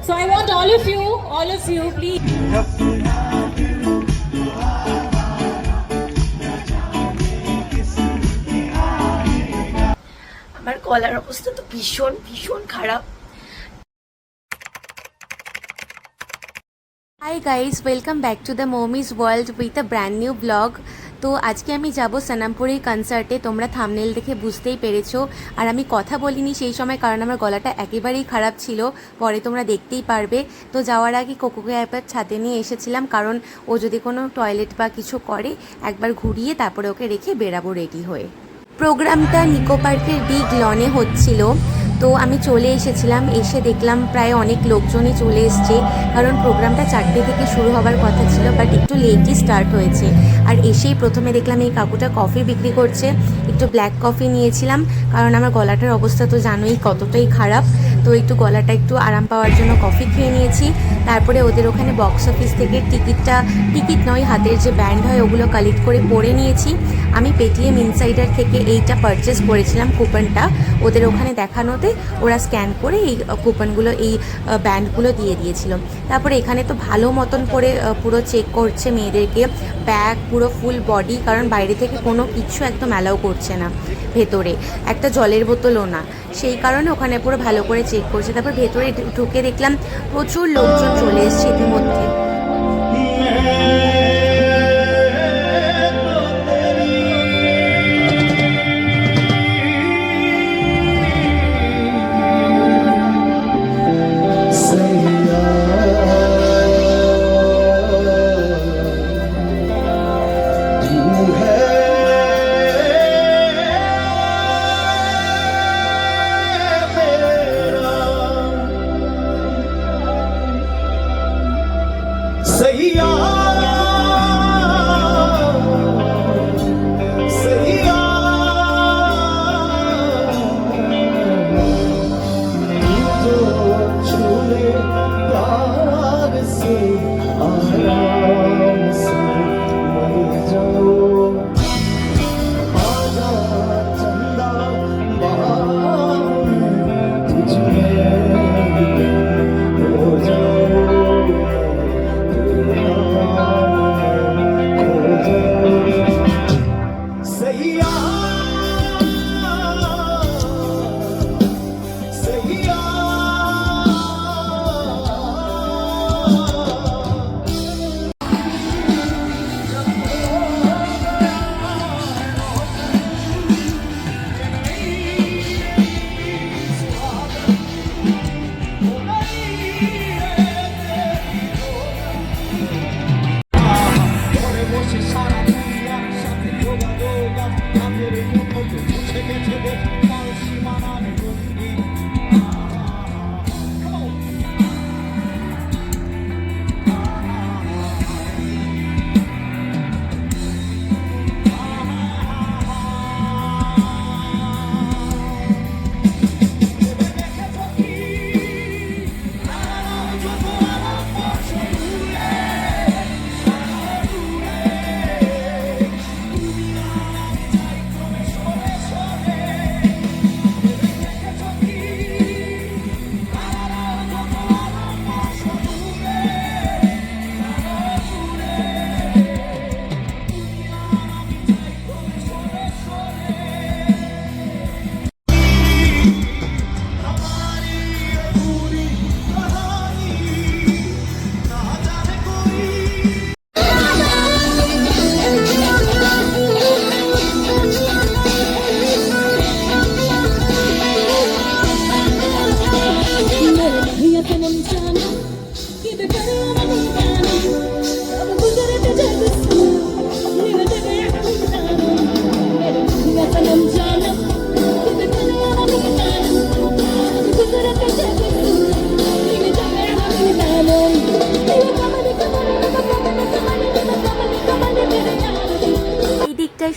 So I want all of you, please. আমার গলার অবস্থা তো ভীষণ ভীষণ খারাপ। Hi guys, welcome back to the mommies world with a brand new blog. তো আজকে আমি যাব সনমপুরের কনসার্টে। তোমরা থাম্বনেল দেখে বুঝতেই পেরেছো। আর আমি কথা বলিনি সেই সময়, কারণ আমার গলাটা একেবারেই খারাপ ছিল, পরে তোমরা দেখতেই পারবে। তো যাওয়ার আগে কোকোকে একবার ছাদে নিয়ে এসেছিলাম, কারণ ও যদি কোনো টয়লেট বা কিছু করে একবার ঘুরিয়ে তারপরে ওকে রেখে বেরাবো রেডি হয়ে। প্রোগ্রামটা নিকো পার্কের বিগ লনে হচ্ছিল। তো আমি চলে এসেছিলাম, এসে দেখলাম প্রায় অনেক লোকজনই চলে এসছে, কারণ প্রোগ্রামটা 4টে থেকে শুরু হওয়ার কথা ছিল, বাট একটু লেটই স্টার্ট হয়েছে। আর এসেই প্রথমে দেখলাম এই কাকুটা কফি বিক্রি করছে। একটু ব্ল্যাক কফি নিয়েছিলাম, কারণ আমার গলাটার অবস্থা তো জানোই কতটাই খারাপ। তো একটু গলাটা একটু আরাম পাওয়ার জন্য কফি খেয়ে নিয়েছি। তারপরে ওদের ওখানে বক্স অফিস থেকে টিকিট নয়, হাতের যে ব্যান্ড হয় ওগুলো কালেক্ট করে পরে নিয়েছি। আমি পেটিএম ইনসাইডার থেকে এইটা পারচেস করেছিলাম, কুপনটা ওদের ওখানে দেখানোতে ওরা স্ক্যান করে এই কুপনগুলো, এই ব্যান্ডগুলো দিয়ে দিয়েছিল। তারপরে এখানে তো ভালো মতন করে পুরো চেক করছে মেয়েদেরকে, ব্যাগ পুরো ফুল বডি, কারণ বাইরে থেকে কোনো কিছু একদম অ্যালাউ করছে না ভেতরে, একটা জলের বোতলও না। সেই কারণে ওখানে পুরো ভালো করে চেক করছে। তারপর ভেতরে ঢুকে দেখলাম প্রচুর লোকজন চলে এসছে ইতিমধ্যে।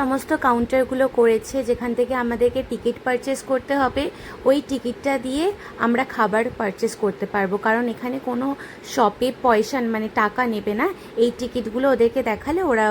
সমস্ত কাউন্টারগুলো করেছে, যেখান থেকে আমাদেরকে টিকিট পারচেস করতে হবে। ওই টিকিটটা দিয়ে আমরা খাবার পারচেস করতে পারবো, কারণ এখানে কোনো শপে পয়সা মানে টাকা নেবে না। এই টিকিটগুলো ওদেরকে দেখালে ওরা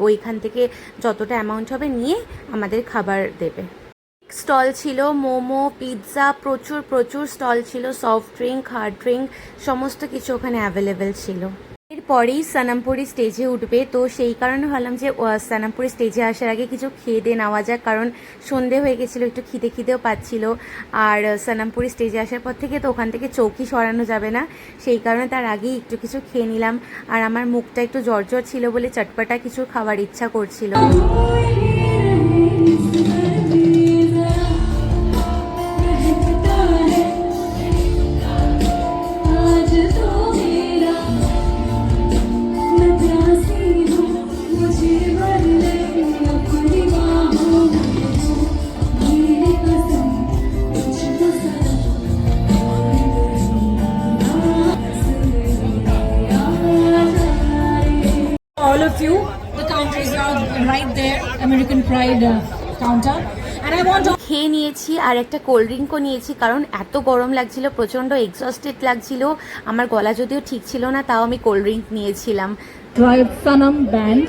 ওইখান থেকে যতটা অ্যামাউন্ট হবে নিয়ে আমাদের খাবার দেবে। স্টল ছিল, মোমো, পিৎজা, প্রচুর প্রচুর স্টল ছিল, সফট ড্রিঙ্ক, হার্ড ড্রিঙ্ক, সমস্ত কিছু ওখানে অ্যাভেলেবেল ছিল। এরপরেই সনামপুরি স্টেজে উঠবে, তো সেই কারণে ভাবলাম যে সনামপুরি স্টেজে আসার আগে কিছু খেয়ে দিয়ে নেওয়া যাক, কারণ সন্ধে হয়ে গেছিলো, একটু খিদেও পাচ্ছিল। আর সনামপুরি স্টেজে আসার পর থেকে তো ওখান থেকে চৌকি সরানো যাবে না, সেই কারণে তার আগেই একটু কিছু খেয়ে নিলাম। আর আমার মুখটা একটু জ্বর ছিল বলে চটপটা কিছু খাওয়ার ইচ্ছা করছিল। All of you, the counters are right there, American Pride counter. And I want to খেয়ে নিয়েছি আর একটা কোল্ড ড্রিঙ্কও নিয়েছি, কারণ এত গরম লাগছিল, প্রচণ্ড এক্সস্টেড লাগছিল। আমার গলা যদিও ঠিক ছিল না, তাও আমি কোল্ড ড্রিঙ্ক নিয়েছিলাম। Tribe Sanam Band,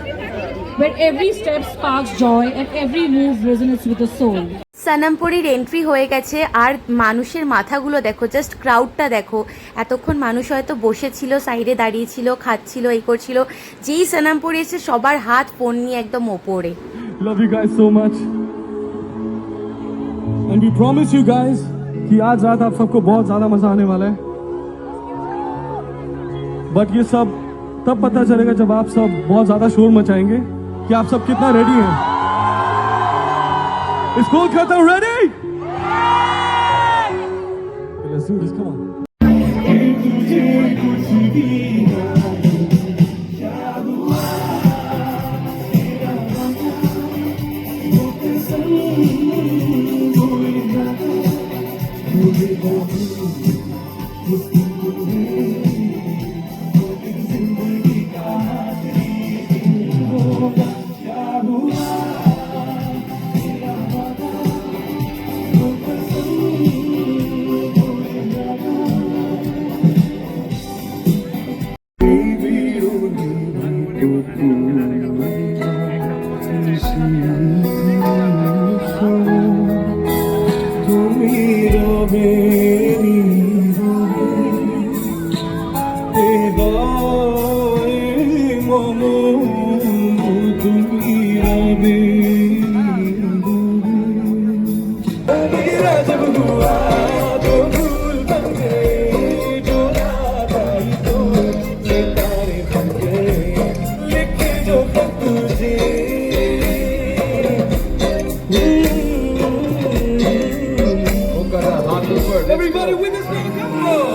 where every step sparks joy and every move resonates with the soul. সনামপুরির এন্ট্রি হয়ে গেছে, আর মানুষের মাথাগুলো দেখো, জাস্ট ক্রাউডটা দেখো। এতক্ষণ মানুষ হয়তো বসেছিল, সাইডে দাঁড়িয়েছিল, খাচ্ছিল, এই করছিল। যেই সনামপুরি এসে সবার হাত ফোন নিয়ে একদম ওপরে। Love you guys so much. And we promise you guys कि आज रात आप सबको बहुत ज्यादा मजा आने वाला है। बट ये सब तब पता चलेगा जब आप सब बहुत ज्यादा शोर मचाएंगे कि आप सब कितना रेडी हैं। Is Kolkata ready? Let's do this, come on. Everybody with us now, come on!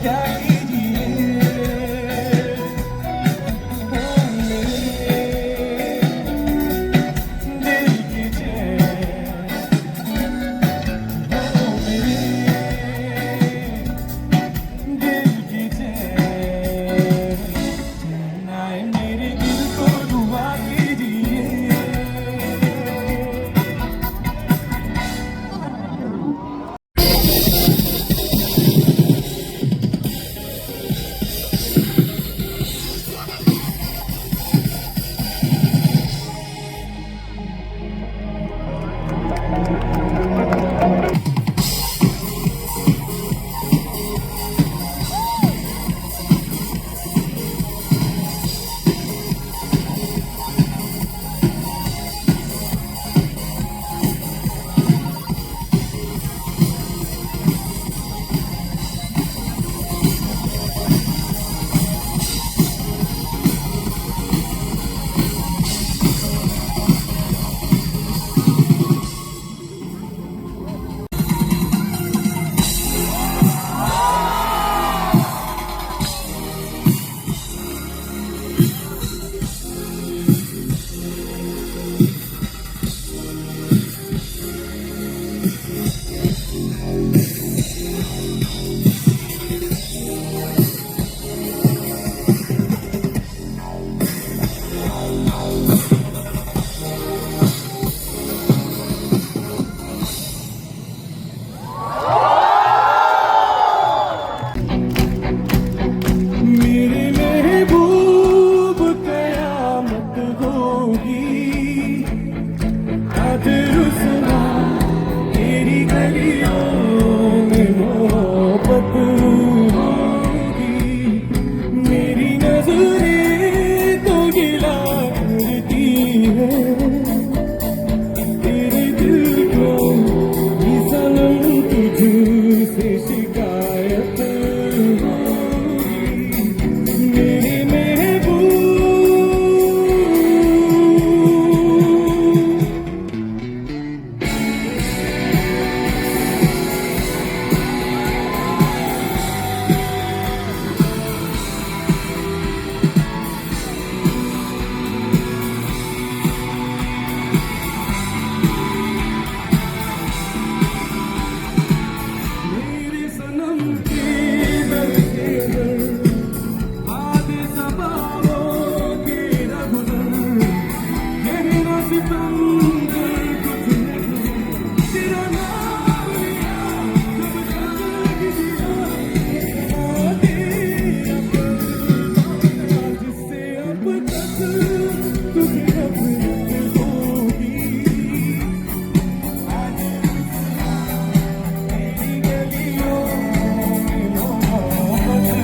क्या कीजिए दिल की चैन दिल की चैन आए मेरे दिल को दुआ कीजिए मेरे महबूब कयामत होगी आज रुसवा तेरी गलियों में मोहब्बत होगी मेरी नजरें तो गिला करती है तेरे दिल को ये सनम तुझसे शिकायत मेरे महबूब मेरे सनम के दर के दर आधे सबाओं के रघुदर गहरा सितम कर कुछ नहीं तेरा नाम लिया जब तक जिया तेरा परवाना जिससे अब तक तुझे नफरत होगी आज तेरी गलियों में मोहब्बत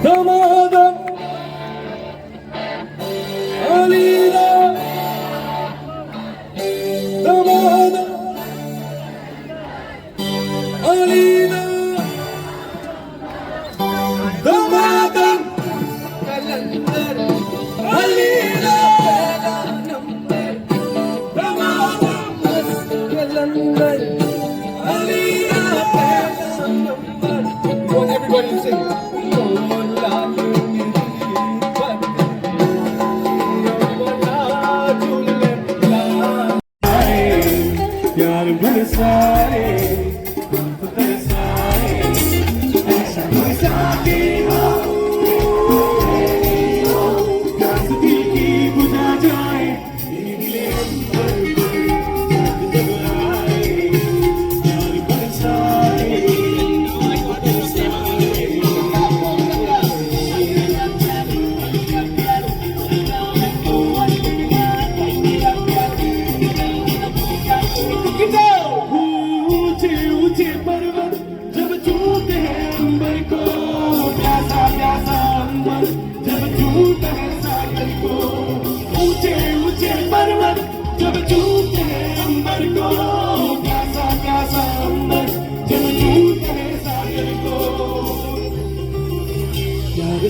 Damadım Alida Damadım Alida Damadım Kalender Alida Damadım Kalender Alida Want everybody to sing प्यार बरसाए हम तो तरसाए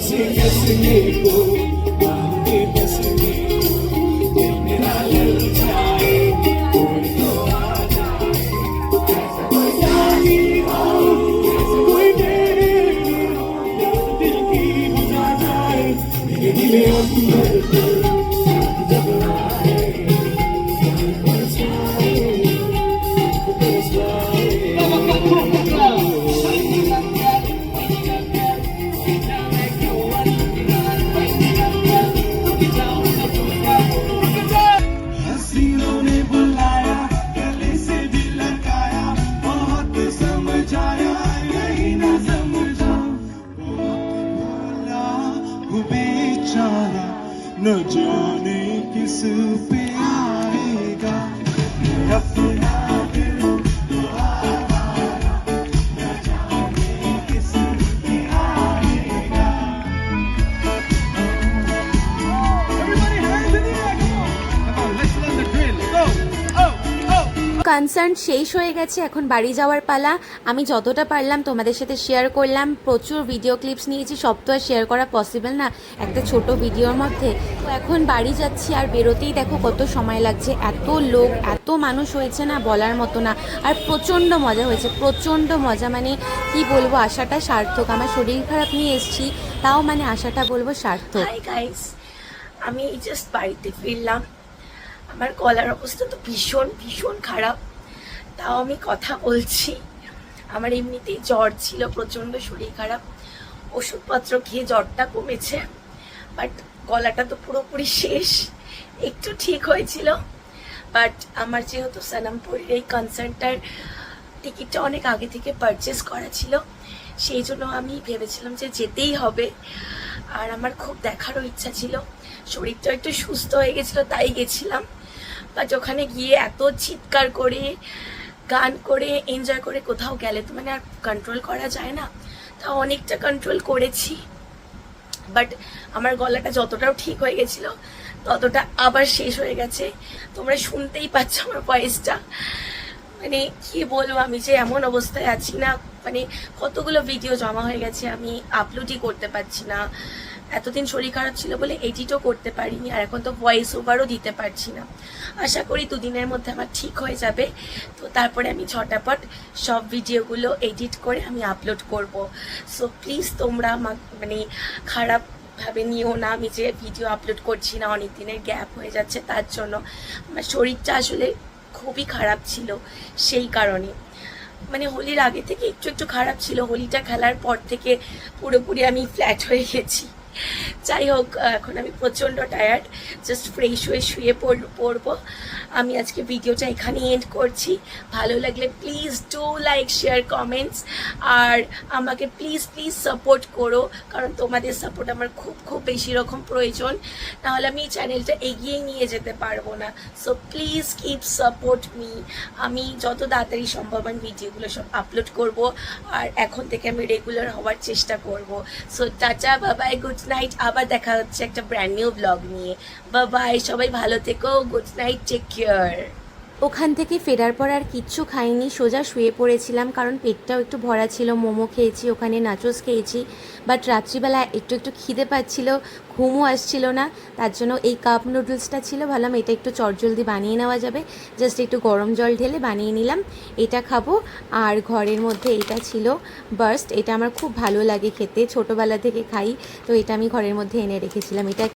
से हंसने को आगे बसने दिल मेरा लल जाए कोई तो आ जाए ऐसा कोई जानी हो ऐसा कोई मेरे दिल की बुझा जाए मेरे दिल अंदर जब आए हसीनों ने बुलाया गले से दिल लगाया बहुत समझाया यही न समझा बहुत बोला वो बेचारा न जाने किस पे आएगा अपना दिल तो आवारा न जाने किस पे आएगा Everybody hands in the air, come on. Come on, let's learn the drill. Go. Oh, oh. Concert শেষ হয়ে গেছে, এখন বাড়ি যাওয়ার পালা। আমি যতটা পারলাম তোমাদের সাথে শেয়ার করলাম, প্রচুর ভিডিও ক্লিপস নিয়েছি, সব তো আর শেয়ার করা পসিবল না একটা ছোট ভিডিওর মধ্যে। তো এখন বাড়ি যাচ্ছি, আর বেরোতেই দেখো কত সময় লাগছে, এত লোক এত মানুষ হয়েছে না বলার মতো না। আর প্রচণ্ড মজা হয়েছে, প্রচণ্ড মজা, মানে কি বলবো, আশাটা সার্থক। আমার শরীর খারাপ নিয়ে এসেছি, তাও মানে আশাটা বলবো সার্থক। হাই গাইস, আমি জাস্ট বাড়িতে ফিরলাম। আমার গলার অবস্থা তো ভীষণ ভীষণ খারাপ, তাও আমি কথা বলছি। আমার এমনিতেই জ্বর ছিল, প্রচণ্ড শরীর খারাপ, ওষুধপত্র খেয়ে জ্বরটা কমেছে, বাট গলাটা তো পুরোপুরি শেষ। একটু ঠিক হয়েছিল, বাট আমার যেহেতু সনমপুরের এই কনসার্টটার টিকিটটা অনেক আগে থেকে পারচেস করা ছিল, সেই জন্য আমি ভেবেছিলাম যে যেতেই হবে। আর আমার খুব দেখারও ইচ্ছা ছিল, শরীরটা একটু সুস্থ হয়ে গেছিলো তাই গেছিলাম। বাট ওখানে গিয়ে এত চিৎকার করে গান করে এনজয় করে কোথাও গেলে তো মানে আর কন্ট্রোল করা যায় না, তা অনেকটা কন্ট্রোল করেছি। বাট আমার গলাটা যতটাও ঠিক হয়ে গেছিলো ততটা আবার শেষ হয়ে গেছে। তোমরা শুনতেই পাচ্ছ আমার ভয়েসটা, মানে কি বলবো, আমি যে এমন অবস্থায় আছি না, মানে কতগুলো ভিডিও জমা হয়ে গেছে, আমি আপলোডই করতে পারছি না। এতদিন শরীর খারাপ ছিল বলে এডিটও করতে পারিনি, আর এখন তো ভয়েস ওভারও দিতে পারছি না। আশা করি দুদিনের মধ্যে আমার ঠিক হয়ে যাবে, তো তারপরে আমি ঝটাপট সব ভিডিওগুলো এডিট করে আমি আপলোড করব। সো প্লিজ তোমরা মানে খারাপভাবে নিও না, আমি যে ভিডিও আপলোড করছি না, অনেক দিনের গ্যাপ হয়ে যাচ্ছে, তার জন্য। আমার শরীরটা আসলে খুবই খারাপ ছিল, সেই কারণে মানে হোলির আগে থেকে একটু একটু খারাপ ছিল, হোলিটা খেলার পর থেকে পুরোপুরি আমি ফ্ল্যাট হয়ে গেছি। যাই হোক, এখন আমি প্রচণ্ড টায়ার্ড, জাস্ট ফ্রেশ হয়ে শুয়ে পড়বো। আমি আজকে ভিডিওটা এখানে এন্ড করছি। ভালো লাগলে please do like, share, comments, আর আমাকে প্লিজ প্লিজ সাপোর্ট করো, কারণ তোমাদের সাপোর্ট আমার খুব খুব বেশি রকম প্রয়োজন, নাহলে আমি এই চ্যানেলটা এগিয়ে নিয়ে যেতে পারবো না। So please keep support me. আমি যত তাড়াতাড়ি সম্ভব আমি ভিডিওগুলো সব আপলোড করব, আর এখন থেকে আমি রেগুলার হওয়ার চেষ্টা করব। সো টাটা, বাবাই, গুড নাইট। আবার দেখা হচ্ছে একটা ব্র্যান্ড নিউ ব্লগ নিয়ে। বাবাই, সবাই ভালো থেকো, গুড নাইট, টেক কেয়ার। ওখান থেকে ফেরার পর আর কিচ্ছু খাইনি, সোজা শুয়ে পড়েছিলাম, কারণ পেটটাও একটু ভরা ছিল। মোমো খেয়েছি, ওখানে নাচোস খেয়েছি, বাট রাত্রিবেলা একটু একটু খিদে পাচ্ছিল, ঘুমও আসছিল না, তার জন্য এই কাপ নুডলসটা ছিল, ভাবলাম এটা একটু চটজলদি বানিয়ে নেওয়া যাবে, জাস্ট একটু গরম জল ঢেলে বানিয়ে নিলাম, এটা খাবো। আর ঘরের মধ্যে এটা ছিল বার্স্ট, এটা আমার খুব ভালো লাগে খেতে, ছোটোবেলা থেকে খাই, তো এটা আমি ঘরের মধ্যে এনে রেখেছিলাম। এটা